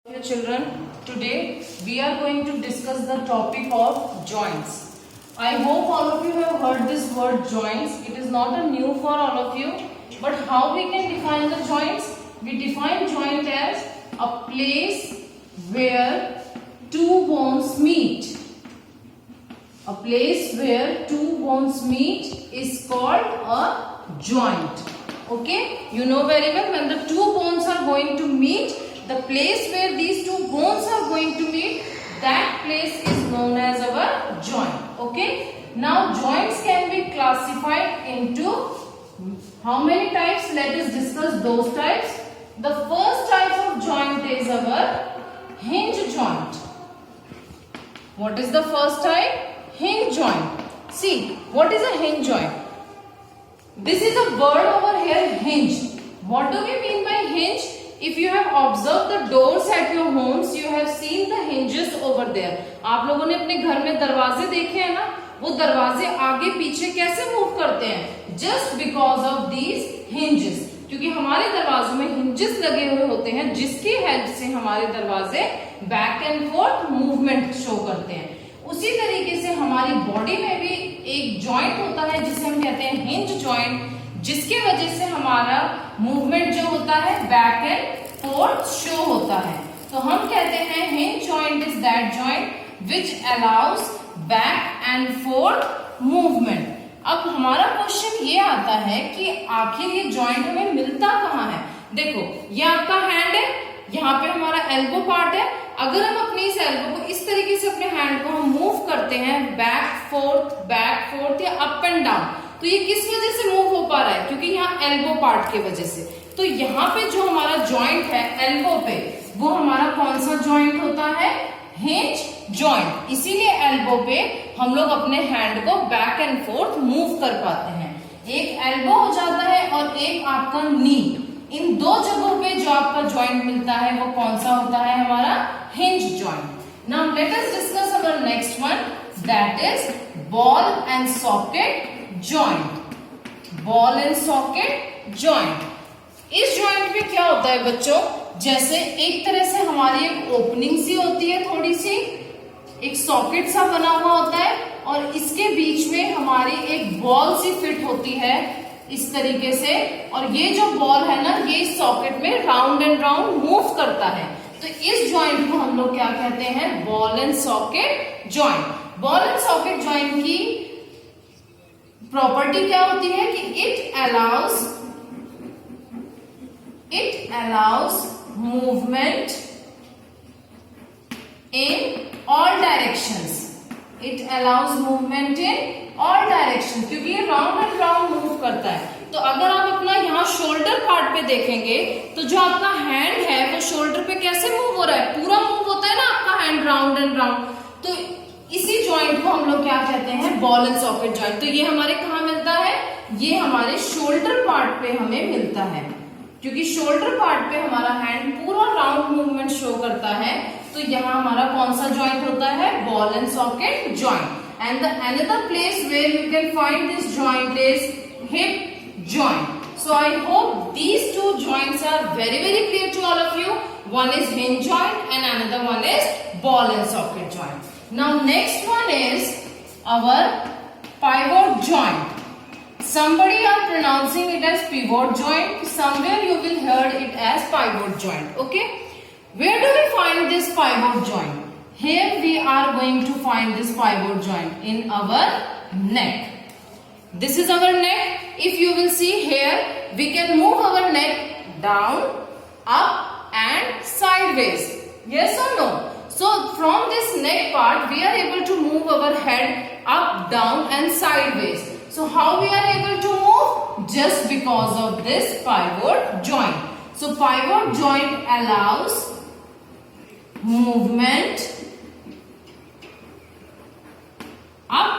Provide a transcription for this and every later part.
Dear children, today we are going to discuss the topic of joints. I hope all of you have heard this word joints. It is not a new for all of you, but how we can define the joints? We define joint as a place where two bones meet. A place where two bones meet is called a joint. Okay, you know very well, when the two bones are going to meet, the place where these two bones are going to meet, that place is known as our joint. Okay, now joints can be classified into how many types? Let us discuss those types. The first type of joint is our hinge joint. What is the first type? Hinge joint. See, what is a hinge joint? This is a word over here, hinge. What do we mean by hinge? If you have observed the doors at your homes, you have seen the hinges over there. आप लोगों ने अपने घर में दरवाजे देखे हैं ना? वो दरवाजे आगे पीछे कैसे मूव करते हैं? Just because of these hinges. क्योंकि हमारे दरवाजों में hinges लगे हुए होते हैं, जिसकी हेल्प से हमारे दरवाजे back and fourth movement show करते हैं. उसी तरीके से हमारी बॉडी में भी एक जॉइंट होता है जिसे हम कहते हैं हिंज जॉइंट, जिसके वजह से हमारा मूवमेंट जो होता है बैक एंड फोर्थ शो होता है. तो हम कहते हैं hinge joint is that joint which allows back and fourth movement. अब हमारा क्वेश्चन ये आता है कि आखिर ये जॉइंट हमें मिलता कहाँ है. देखो, ये आपका हैंड है, यहाँ पे हमारा एल्बो पार्ट है. अगर हम अपनी इस एल्बो को इस तरीके से अपने हैंड को हम मूव करते हैं बैक फोर्थ या अप एंड डाउन, तो ये किस वजह से मूव हो पा रहा है? क्योंकि यहाँ एल्बो पार्ट की वजह से. तो यहाँ पे जो हमारा जॉइंट है एल्बो पे, वो हमारा कौन सा जॉइंट होता है? Hinge joint. इसीलिए एल्बो पे हम लोग अपने हैंड को बैक एंड फोर्थ मूव कर पाते हैं. एक एल्बो हो जाता है और एक आपका नी. इन दो जगहों पे जो आपका जॉइंट मिलता है वो कौन सा होता है? हमारा hinge joint. Now let us discuss our next one, that is ball and socket joint. Ball and socket joint. इस जॉइंट में क्या होता है बच्चों? जैसे एक तरह से हमारी एक ओपनिंग सी होती है, थोड़ी सी एक सॉकेट सा बना हुआ होता है, और इसके बीच में हमारी एक बॉल सी फिट होती है इस तरीके से. और ये जो बॉल है ना, ये इस सॉकेट में राउंड एंड राउंड मूव करता है. तो इस जॉइंट को हम लोग क्या कहते हैं? Ball and socket joint. Ball and socket joint की प्रॉपर्टी क्या होती है कि it allows movement in all directions. It allows movement in all direction, क्योंकि ये राउंड एंड राउंड मूव करता है. तो अगर आप अपना यहाँ शोल्डर पार्ट पे देखेंगे तो जो आपका हैंड है वो शोल्डर पे कैसे मूव हो रहा है? पूरा मूव होता है ना आपका हैंड राउंड एंड राउंड. तो इसी जॉइंट को हम लोग क्या कहते हैं? Ball and socket joint. तो ये हमारे कहाँ मिलता है? ये हमारे शोल्डर पार्ट पे हमें मिलता है, क्योंकि शोल्डर पार्ट पे हमारा हैंड पूरा राउंड मूवमेंट शो करता है. तो यहाँ हमारा कौन सा जॉइंट होता है? Ball and socket joint. And the another place where you can find this joint is hip joint. So I hope these two joints are very clear to all of you. One is hinge joint and another one is ball and socket joint. Now next one is our pivot joint. Somebody are pronouncing it as pivot joint. Somewhere you will hear it as pivot joint. Okay? Where do we find this pivot joint? Here we are going to find this pivot joint in our neck. This is our neck. If you will see here, we can move our neck down, up and sideways. Yes or no? So from this neck part, we are able to move our head up, down and sideways. So how we are able to move? Just because of this pivot joint. So pivot joint allows movement up,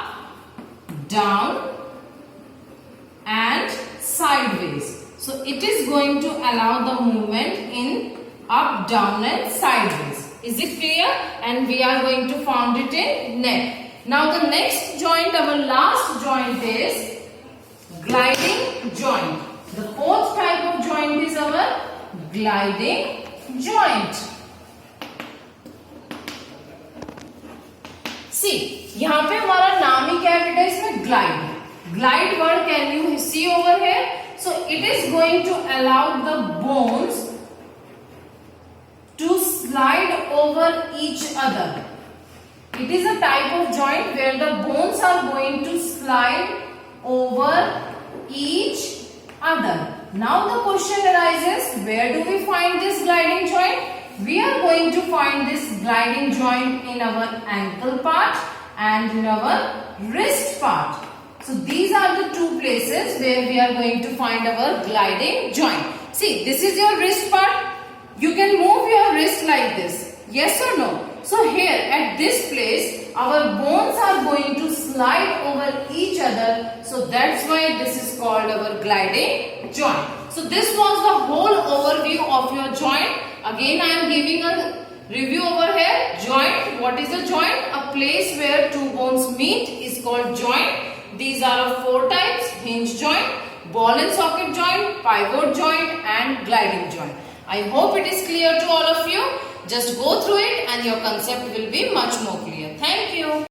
down and sideways. So it is going to allow the movement in up, down and sideways. Is it clear? And we are going to find it in neck. Now the next joint, our last joint is gliding joint. The fourth type of joint is our gliding joint. See यहाँ पे हमारा नाम ही क्या है बेटा, इसमें glide word can you see over here. So it is going to allow the bones to slide over each other. It is a type of joint where the bones are going to slide over each other. Now the question arises, where do we find this gliding joint? We are going to find this gliding joint in our ankle part and in our wrist part. So these are the two places where we are going to find our gliding joint. See, this is your wrist part. You can move your wrist like this, yes or no? So here at this place, our bones are going to slide over each other. So that's why this is called our gliding joint. So this was the whole overview of your joint. Again, I am giving a review over here. Joint, what is a joint? A place where two bones meet is called joint. These are of 4 types: hinge joint, ball and socket joint, pivot joint and gliding joint. I hope it is clear to all of you. Just go through it and your concept will be much more clear. Thank you.